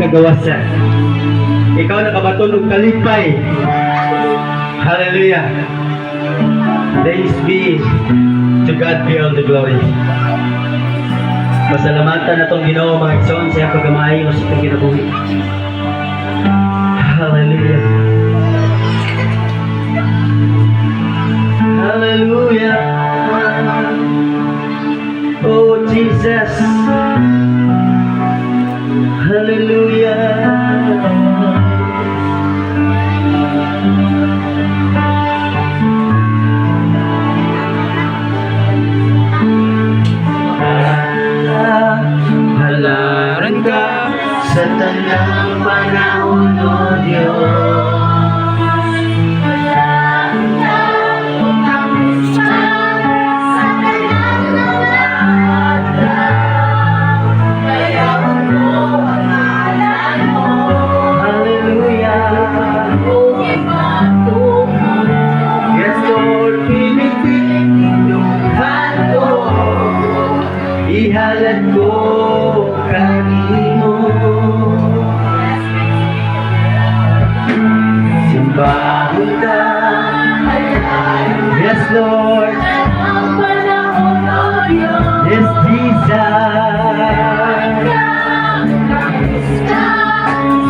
kagawasan. Ikaw nakabaton og kalipay. Hallelujah. Thanks be to God be all the glory. Pasalamatan na itong Ginoo mga igsoon sa paggamay o sa itong kinabuhi. Hallelujah. Hallelujah. Oh Jesus. Hallelujah. Halaran ka sa tanang panahon o Diyos. Ihalad ko kanino, simbahan ka, yes Lord, yes Jesus,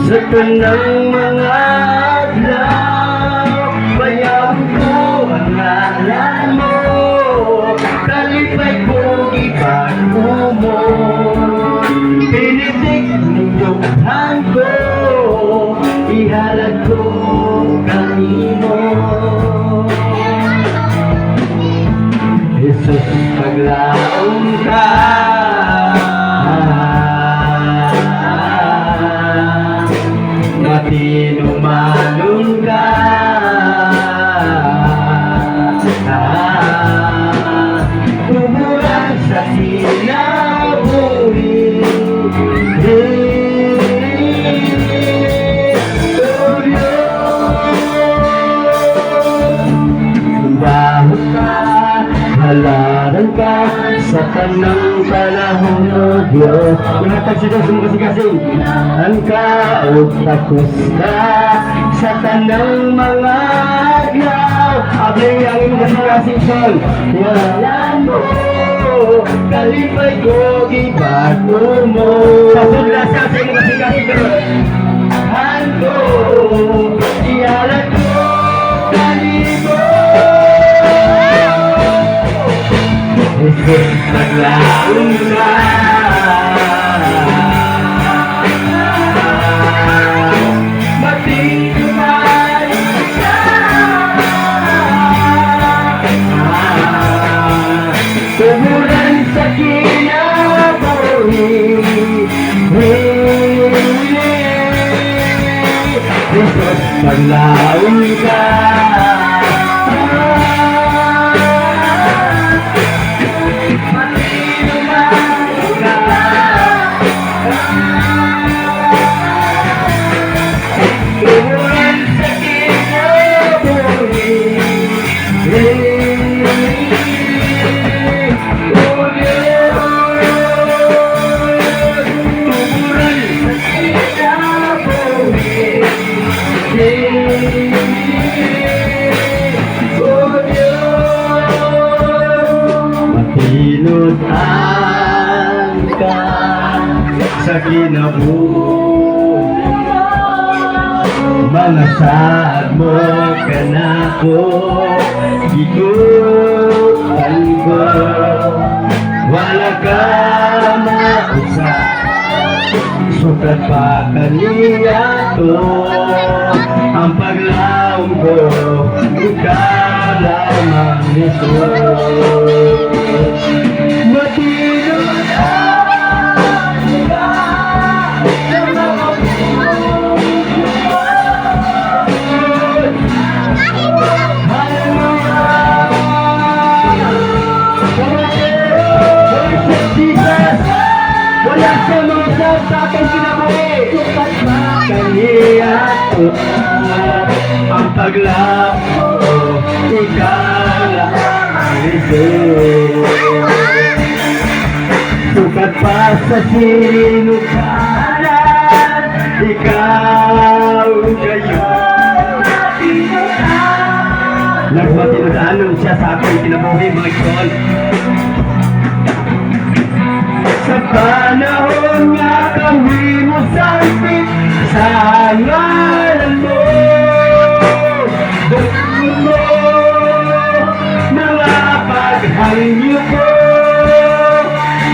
sa tanang mga adlaw, bayaw ko ang ngalan mo, kalipay ko ibago mo, pinitig ninyohan ko, ihalad ko kanino. Jesus, paglaong ka, matinumanong ka, tumulang sa sinabuhi. Sumbaho ka, halaran ka sa tanang panahon o Diyos. Ihatag siya sa mga kasing ang kaot takos ka sa tanang mga aglaw. Abay ang iyong kasing sol, walan mo, kalipay ko, ibago mo. Pasudla sa iyong kasing Hando, iyalan ko, kalimo. Jesus, naglaong ka, matinuman ka, tumulan sa kinabuhi. Jesus, naglaong ka, matinudhan ka sa kinabuhi, manasad mo ka na ko, igutan ko, wala ka mausa, sukat pa kaniya to, ang paglaong ko, ikaw lamang Jesus. Wala sa mga sa aking kinabuhi, kaniya ko ang paglako, ikaw lang Jesus. Sukat pa sa sinukaran, siya sa aking kinabuhi, mga igsoon. Sa panahon nga kami mo sangkit sa ngalan mo, dugtong mo mga paghangyo ko,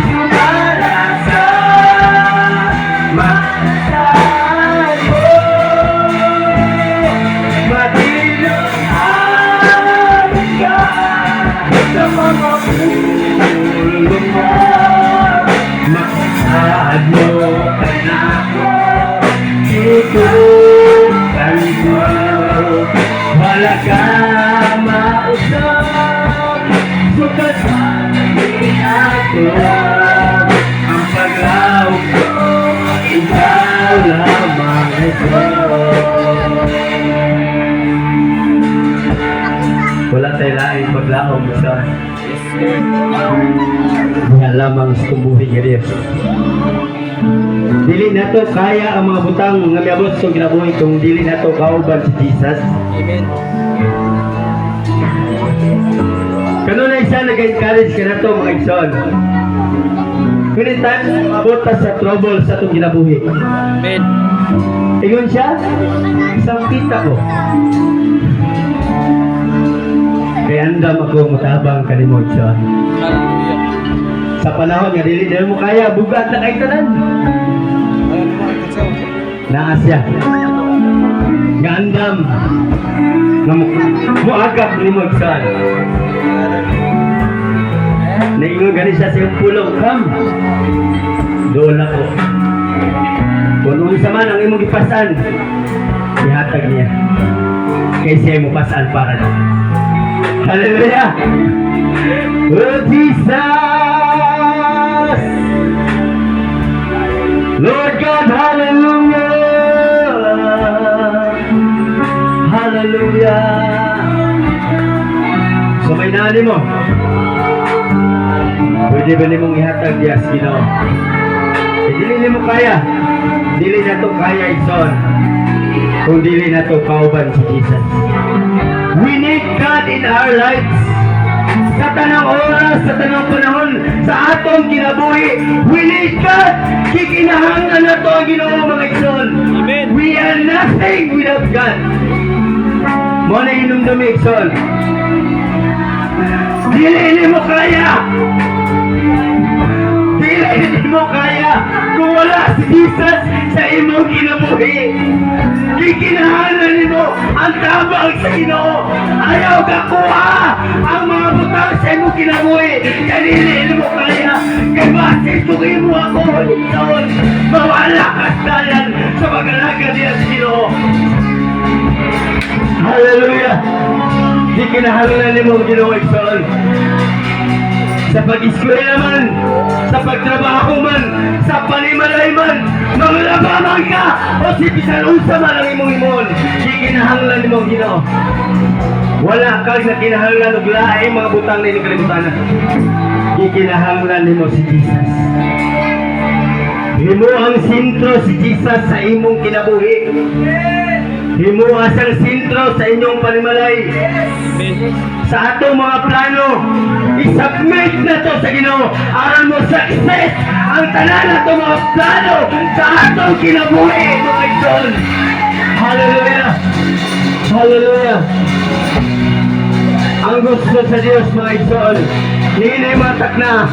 sumala sa masasahan mo, matilong amin ka sa mga pulo mo. Masaad mo ka na ako, ikutan mo, wala ka mausap, sukat pati ako, ang paglaog ko, ikaw lamang ito. Wala tayo laing paglaog sa nga lamang sa tumbuhi nga Diyos. Dili na to kaya ang mga butang nga miabot sa kinabuhi kung dili na to kauban si Jesus. Amen. Kanunay siya nag-encourage ka na to, mga igsoon. Many times mabot ta sa trouble sa itong kinabuhi. Amen. Ingon siya, isang kita ko. Kaya andam ako matabang kanimo siya. Hallelujah. Sa panahon nga dili mo kaya bugat na kay tanan. Naa siya. Nga andam nga muagap ni mo siya. Naingon gani siya sa iyong pulong, kam. Doon ako. Kung unsa man ang imong gipasan, ihatag niya. Kay siya mo pasan para na. Hallelujah! Oh Jesus! Lord God, hallelujah! Hallelujah! So may nani mo? Pwede ba nimong ihatag Diyas, Ginoo? Dili mo kaya. Dili na to kaya, Igsoon. Kung dili na to kauban si Jesus. We need God in our lives. Sa tanang oras, sa tanang panahon, sa atong kinabuhi, we need God. Kikinahanglan na to ang Ginoo, mga Igsoon. Amen. We are nothing without God. Mo na inumdumi, Igsoon. Dili mo kaya. Dili mo kaya kung wala si Jesus sa imong kinabuhi. Kikinahanglan mo ang tabang sa Ginoo. Ayaw ka kuha ang mga butang sa imong kinabuhi. Dili mo kaya. Kaya basis tuloy mo ako Igsoon. Mawala ka dalan sa mag-alaga niya sa Ginoo. Hallelujah. Kikinahanglan mo Ginoo, Igsoon. Sa pag-eskwela man, sa pagtrabaho man, sa panimalay man, manglaba ka o si pisalusa man ang imong imon. Kikinahanglan mo Ginoo. Wala kang na kinahanglan og laing mga butang na ining kalibutan. Kikinahanglan nimo si Jesus. Himo ang sentro si Jesus sa imong kinabuhi. Himo asang sentro sa inyong panimalay. Sa atong mga plano, isubmit na to sa Ginoo aron mo success ang tanan nato mga plano sa atong kinabuhi, mga Igsoon. Hallelujah! Hallelujah! Ang gusto sa Diyos, mga Igsoon, ninay matak na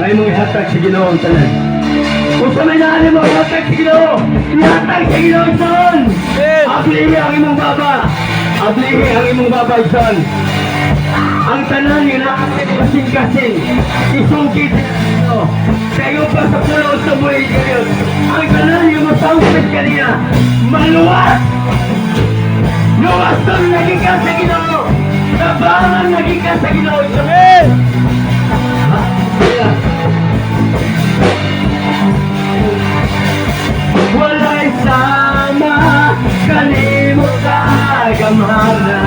may mong ihatag sa Ginoo ang tanan. Kung sa may naanin mo, ihatag sa Ginoo! Ihatag sa Ginoo, Igsoon! Ablihi ang imong baba! Ablihi ang imong baba, Igsoon! Ang tanan yun kasing-kasing, isungkit kayo pa sa pulo sa buhay kayo. Ang tanan yung masangkit kanina, maluwas! Luwas doon naging ka sa Ginoo! Tabangan naging ka sa Ginoo! Amen! Wala'y sama kalimot sa gamana.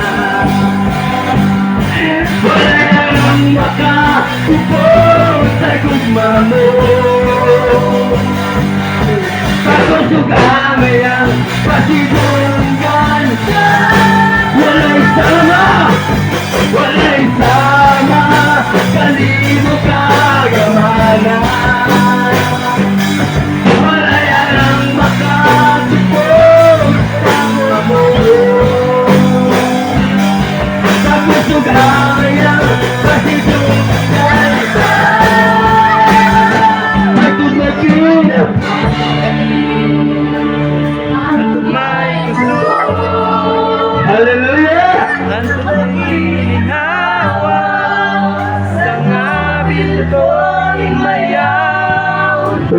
Wala nang makaupo sa gugma mo. Pagkusugamay ang pasigurang ganda. Wala'y sama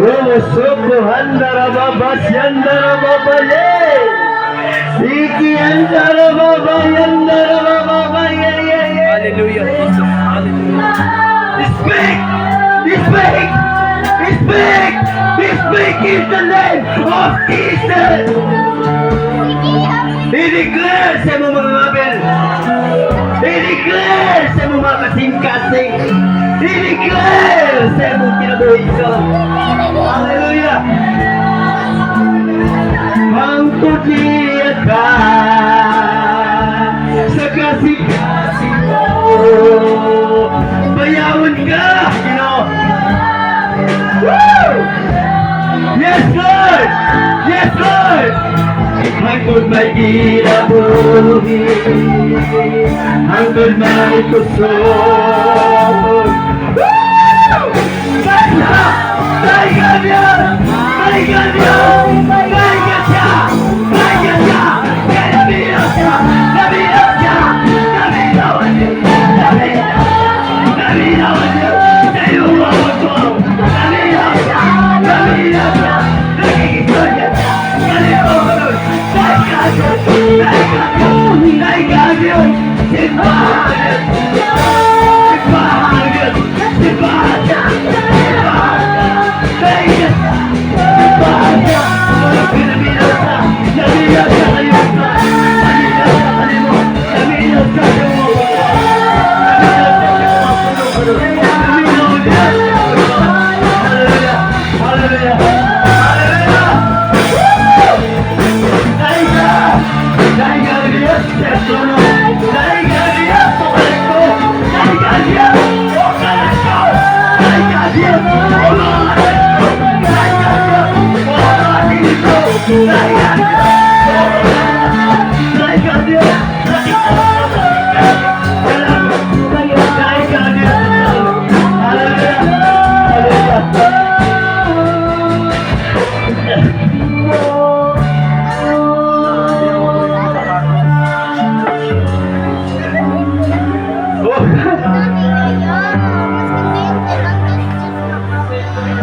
Romosoko handara baba syandara baba ye. Siki handara baba yandara baba ye ye ye. Hallelujah, Jesus. Hallelujah. Speak! Speak! Speak! Speak in the name of Jesus! I-declare sa mga mabel! I-declare sa mga kasing-kasing! I-declare sa mga kinabuhi ko! Hallelujah! Mangtuliya ka sa kasing-kasing mo! Bayawan ka! You know? Woo! Yes, Lord! Yes, Lord! Hanggang may kinabuhi, hanggang may kusog. Woo! Kaya! Kaya niya! Kaya niya! Kaya siya! Kaya siya! Kaya niya siya! Kaya siya! Kaya niya!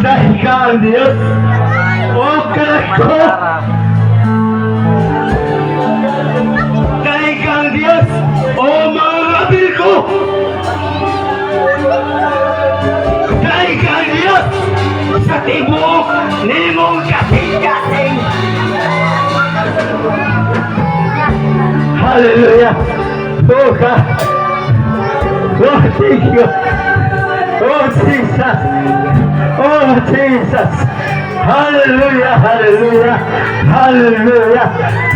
Dahil ka ang Diyos, o kanak ko. Dahil ka ang Diyos, o mga kapil ko. Dahil ka ang Diyos, sa tibok ni mong kasing-kasing. Hallelujah! Oh God! Oh, thank you! Oh, Jesus! Oh, Jesus! Hallelujah! Hallelujah! Hallelujah!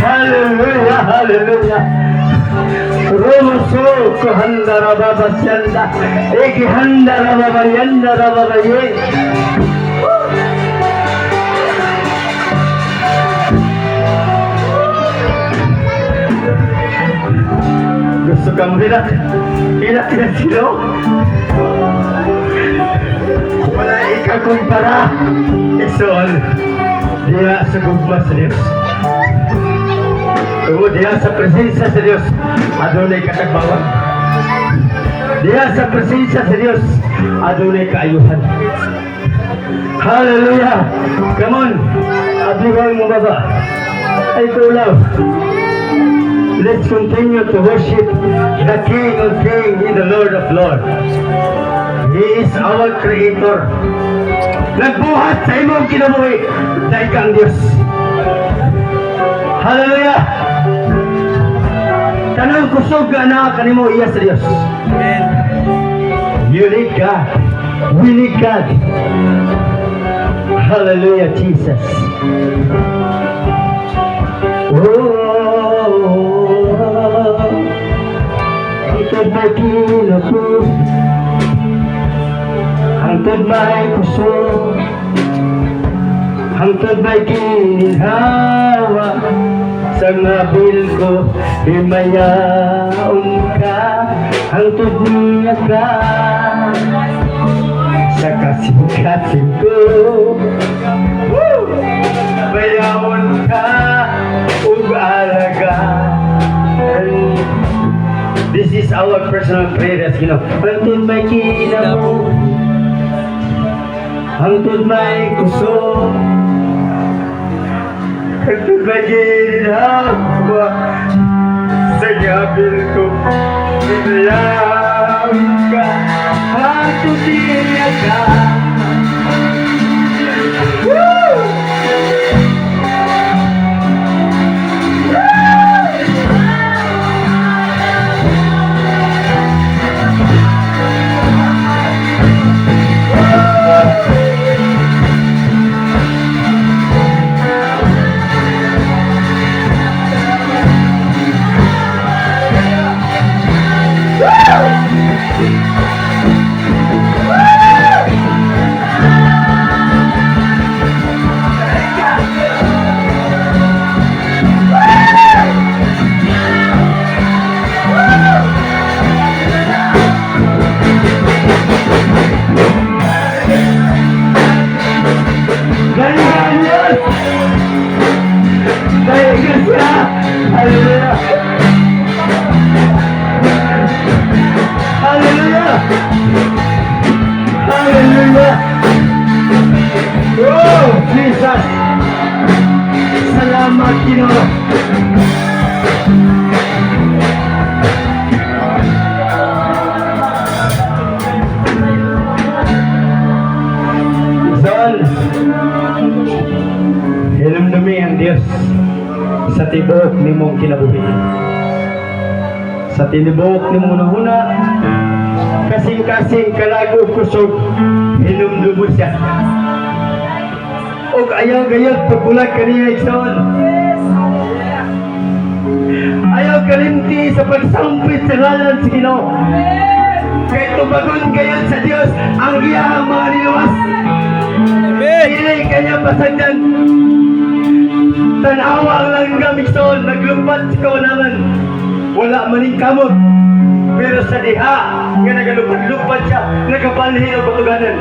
Hallelujah! Hallelujah! Romoso ko handara baba syanda, eki handara baba yandara baba ye. Gusto kang hinak? Hinak na silo? Wala ikakumpara. Isoon. Diya sa gugma sa Diyos. Kung diya sa presensya sa Diyos, adunay katagbawan. Diya sa presensya sa Diyos, adunay kaayuhan. Hallelujah! Come on! Abliwang mo baba. Ay tulaw. Let's continue to worship the King of Kings and the Lord of Lords. He is our Creator. Nagbuhat sa imong kinabuhi dahil kang Diyos. Hallelujah! Tanang kusog ka na kanimo iya sa Diyos. You need God. We need God. Hallelujah, Jesus. Ika'y bagin ako, hangtod may puso, hangtod may gininhawa, sa ngabil ko, himayaon ka, hangtod niya ka, sa kasing-kasing ko. Bayaon ka, ug-alaga. This is our personal prayer, you know. Hangtod may kinamo, hangtod may kusog, hangtod may ginhawa, sa gabil ko, inayang ka, hangtod niya ka. Woo! Hallelujah! Hallelujah! Hallelujah! Oh, Jesus! Salamat, Ginoo! Son, hinumdumi ang Diyos sa tibok ni mong kinabuhi. Sa tibok ni mong nahuna, kasing-kasing kalago kusog, hinumdumo siya. O ayaw gayot pagbulag kaniya igsoon. Ayaw kalimti sa pagsampit sa ngalan sa Ginoo. Kaya tubagon gayot sa Diyos ang iyahang mga niluwas. Hindi kanya pasagdan. Tanawa ang langgam igsoon, naglumpat sa kawanangan. Wala maning kamot. Pero sa diha, nga nagalupad-lupad siya, nagabalhin ang batuganan.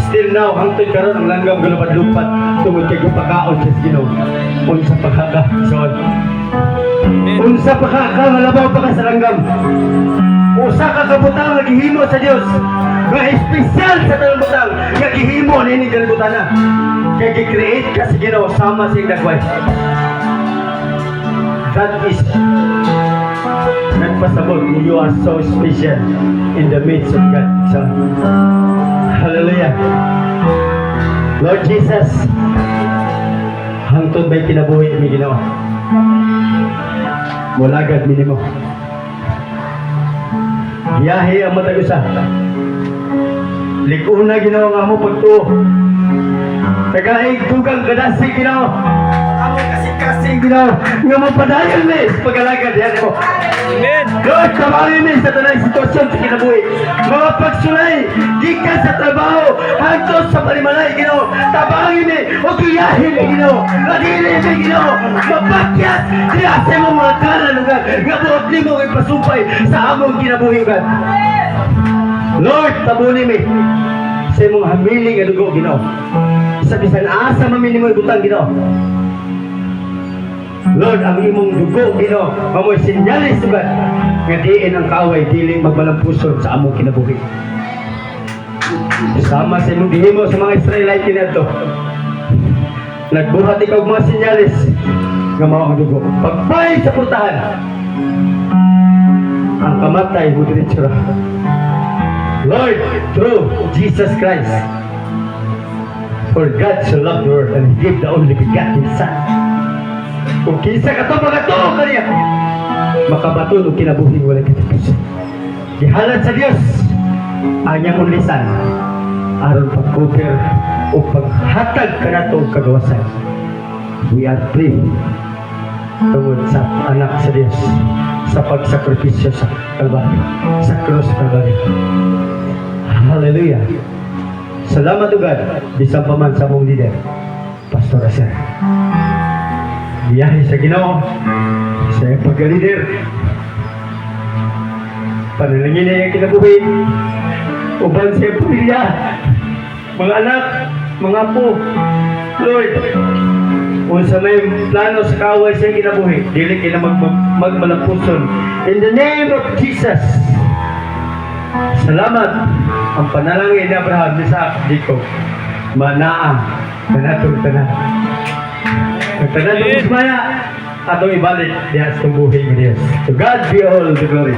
Still now, hangtod karon ang langgam galupad-lupad, tungod kay gupakaon siya sa Ginoo. Unsa pagkaka, igsoon. Unsa pagkaka, malabaw pa ka sa langgam. Usa ka kabutang nagihimo sa Dios. Nga espesyal sa tanang butang, nagihimo nini galbutana. Kaya gi-create ka sa Ginoo sama sa dagway. That is nagpasabot, you are so special in the midst of God. So, hallelujah. Lord Jesus, hangtod ba'y kinabuhi ni Ginoo? Mulagad minimo. Biyahe ang matagusa. Liguna Ginoo nga mo pagtuo. Tagaig tugang kadasig Ginoo. Amo kasing Ginoo nga mapadayon ni sa pag-alagad yan mo. Amen. Lord, tabangin ni sa tanang sitwasyon sa kinabuhi. Mga pagsulay, gikan sa trabaho, hangtod sa palimalay Ginoo. Tabangin ni o giyahin ni Ginoo. Ladili ni Ginoo. Mapakyat diya sa imong mga kanan lugar. Nga buot ni mo ipasumpay sa among kinabuhi God. Lord, tabunin mi sa imong hamiling nga dugo Ginoo. Sa bisan asa mamini mo ibutang Ginoo. Lord, ang imong dugo Ginoo, mamoy sinyalis God nga diin ang kaaway dili magmalampuson sa among kinabuhi. Sama sa imong gihimo sa mga Israelite kinadto. Nagbuhat ikaw mga sinyalis nga mao ang dugo. Pagpay sa purtahan. Ang kamatay mo diretso ra. Lord, through Jesus Christ, for God so loved the world and He gave the only begotten Son. Kung kinsa ka to, magatuo ka niya, makabaton o kinabuhi wala katapusan. Gihalad sa Diyos ang niyang unlisan aron pagkuper o paghatag ka na itong kagawasan. We are free tungod sa anak sa Diyos sa pagsakripisyo sa Kalbaryo, sa krus sa Kalbaryo. Hallelujah. Salamat God, bisan pa man sa mong leader, Pastor Aser. Biyahe sa Ginoo, sa pagka-leader, panalangin na yung kinabuhi, uban sa pamilya, mga anak, mga apo, Lord, kung sa may plano sa kaway sa kinabuhi, dili kina magmalampuson. In the name of Jesus, Salamat ang panalangin ni Abraham ni Isaac, Jacob. Manaa, manatong tanan. Ang tanan ng Usmaya, atong ibalik diya sa buhay ni Diyos. To God be all the glory.